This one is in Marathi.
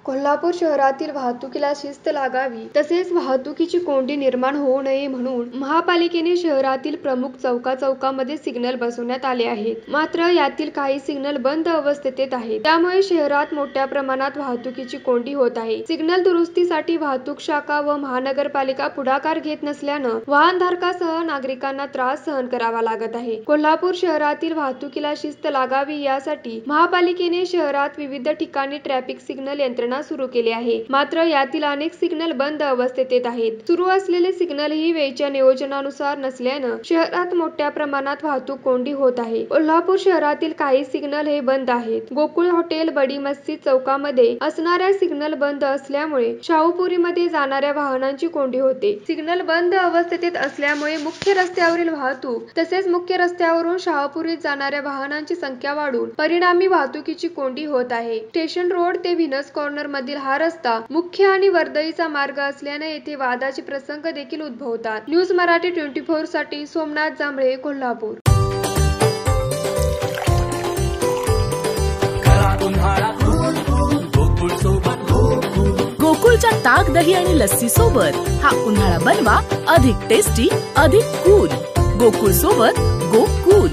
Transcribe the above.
कोल्हापूर शहरातील वाहतुकीला शिस्त लागावी तसेच वाहतुकीची कोंडी निर्माण होऊ नये म्हणून महापालिकेने शहरातील प्रमुख चौकामध्ये सिग्नल बसवण्यात आले आहेत. मात्र यातील काही सिग्नल बंद अवस्थेत आहेत. त्यामुळे शहरात मोठ्या प्रमाणात वाहतुकीची कोंडी होत आहे. सिग्नल दुरुस्तीसाठी वाहतूक शाखा व महानगरपालिका पुढाकार घेत नसल्यानं वाहनधारकासह नागरिकांना त्रास सहन करावा लागत आहे. कोल्हापूर शहरातील वाहतुकीला शिस्त लागावी यासाठी महापालिकेने शहरात विविध ठिकाणी ट्रॅफिक सिग्नल यंत्रणा सुरू केली आहे. मात्र यातील अनेक सिग्नल बंद अवस्थेत आहेत. सुरू असलेले सिग्नल ही वेळच्या नियोजनानुसार नसल्यानं शहरात मोठ्या प्रमाणात वाहतूक कोंडी होत आहे. कोल्हापूर शहरातील काही सिग्नल हे बंद आहेत. गोकुळ हॉटेल, बडी मस्जिद चौकामध्ये असणाऱ्या सिग्नल बंद असल्यामुळे शाहूपुरीमध्ये जाणाऱ्या वाहनांची कोंडी होते. सिग्नल बंद अवस्थेत असल्यामुळे मुख्य रस्त्यावरील वाहतूक तसेच मुख्य रस्त्यावरून शाहूपुरीत जाणाऱ्या वाहनांची संख्या वाढून परिणामी वाहतुकीची कोंडी होत आहे. स्टेशन रोड ते व्हीनस कॉर्नर मधील हा रस्ता मुख्य आणि वर्दळीचा मार्ग असल्याने येथे वादाचे प्रसंग देखील उद्भवतात. न्यूज मराठी 24 साठी सोमनाथ जांभळे, कोल्हापूर. गोकुळच्या ताक, दही आणि लस्सी सोबत हा उन्हाळा बनवा अधिक टेस्टी, अधिक कूल. गोकुळ सोबत गोकुळ.